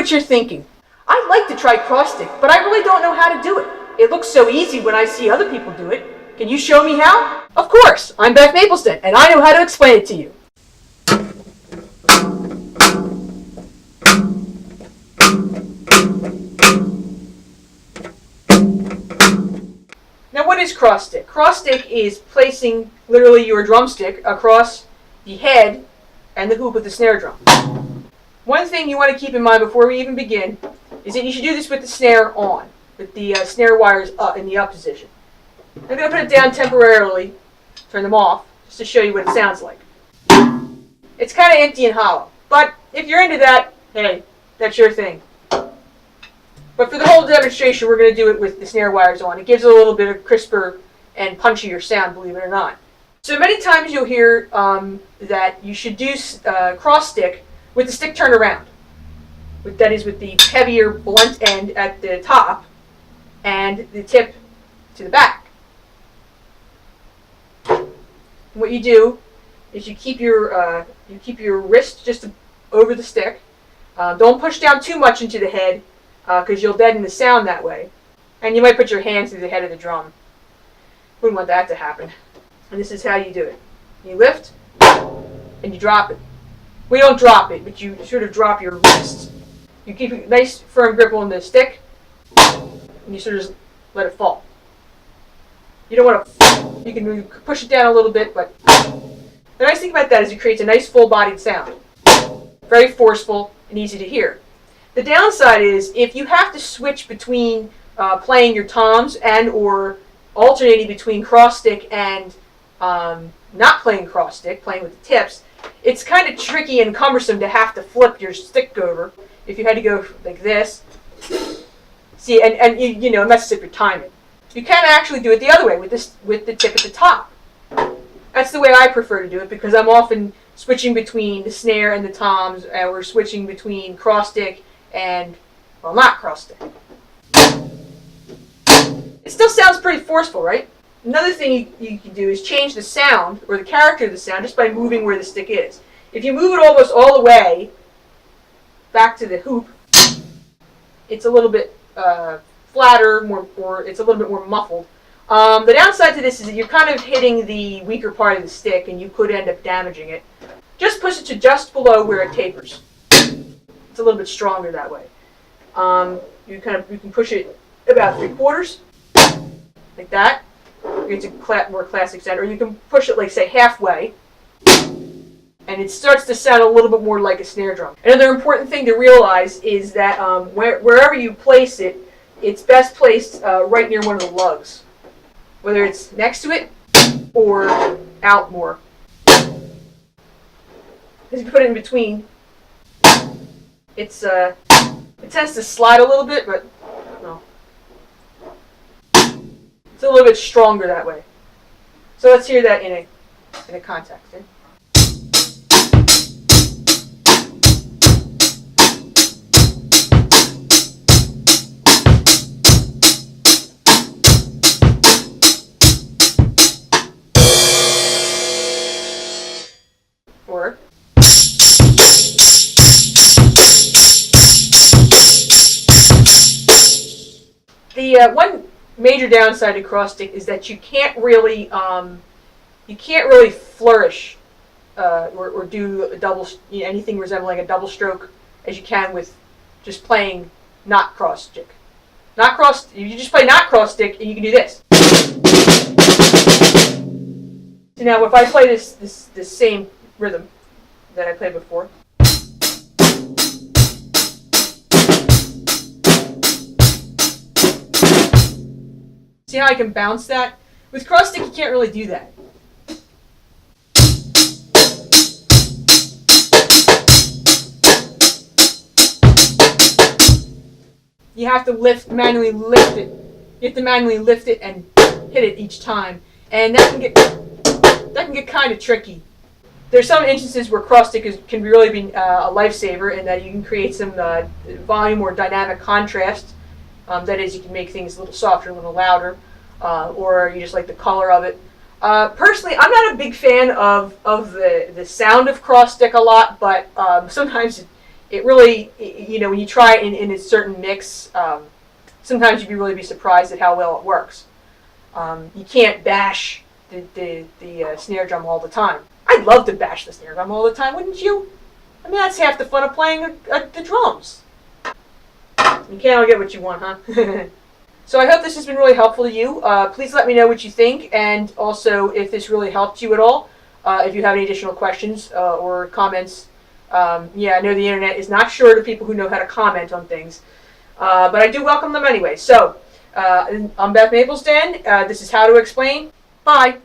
what you're thinking. I'd like to try cross stick, but I really don't know how to do it. It looks so easy when I see other people do it. Can you show me how? Of course, I'm Beth Maplesden, and I know how to explain it to you. Now, what is cross stick? Cross stick is placing literally your drumstick across the head and the hoop of the snare drum. One thing you want to keep in mind before we even begin is that you should do this with the snare on, with the snare wires up in the up position. I'm going to put it down temporarily, turn them off, just to show you what it sounds like. It's kind of empty and hollow, but if you're into that, hey, that's your thing. But for the whole demonstration, we're going to do it with the snare wires on. It gives it a little bit of crisper and punchier sound, believe it or not. So many times you'll hear that you should do cross stick with the stick turned around. That is with the heavier blunt end at the top and the tip to the back. And what you do is you keep your wrist just over the stick. Don't push down too much into the head because you'll deaden the sound that way. And you might put your hand through the head of the drum. Wouldn't want that to happen. And this is how you do it. You lift and you drop it. We don't drop it, but you sort of drop your wrist. You keep a nice firm grip on the stick and you sort of just let it fall. You don't want to, you can push it down a little bit, but the nice thing about that is it creates a nice full-bodied sound. Very forceful and easy to hear. The downside is if you have to switch between playing your toms and or alternating between cross stick and not playing cross stick, playing with the tips, it's kind of tricky and cumbersome to have to flip your stick over. If you had to go like this, see, and you know, it messes up your timing. You can actually do it the other way with the tip at the top. That's the way I prefer to do it because I'm often switching between the snare and the toms, and we're switching between cross stick and, well, not cross stick. It still sounds pretty forceful, right? Another thing you can do is change the sound, or the character of the sound, just by moving where the stick is. If you move it almost all the way back to the hoop, it's a little bit flatter, or it's a little bit more muffled. The downside to this is that you're kind of hitting the weaker part of the stick, and you could end up damaging it. Just push it to just below where it tapers. It's a little bit stronger that way. You can push it about 3/4, like that. It's a more classic sound, or you can push it like say halfway, and it starts to sound a little bit more like a snare drum. Another important thing to realize is that wherever you place it, it's best placed right near one of the lugs, whether it's next to it or out more. As you put it in between, it tends to slide a little bit, but no. It's a little bit stronger that way. So let's hear that in a context. Eh? Or the one major downside to cross stick is that you can't really flourish or do anything resembling a double stroke as you can with just playing not cross stick. You just play not cross stick and you can do this. So now if I play this same rhythm that I played before. See how I can bounce that? With cross stick, you can't really do that. You have to manually lift it. You have to manually lift it and hit it each time, and that can get kind of tricky. There's some instances where cross stick can really be a lifesaver in that you can create some volume or dynamic contrast. That is, you can make things a little softer, a little louder, or you just like the color of it. Personally, I'm not a big fan of the sound of cross stick a lot, but sometimes it really, when you try it in a certain mix, sometimes you'd really be surprised at how well it works. You can't bash the snare drum all the time. I'd love to bash the snare drum all the time, wouldn't you? I mean, that's half the fun of playing the drums. You can't all get what you want, huh? So I hope this has been really helpful to you. Please let me know what you think, and also if this really helped you at all. If you have any additional questions or comments. Yeah, I know the internet is not short of people who know how to comment on things, but I do welcome them anyway. So, I'm Beth Maplesden. This is How to Explain. Bye.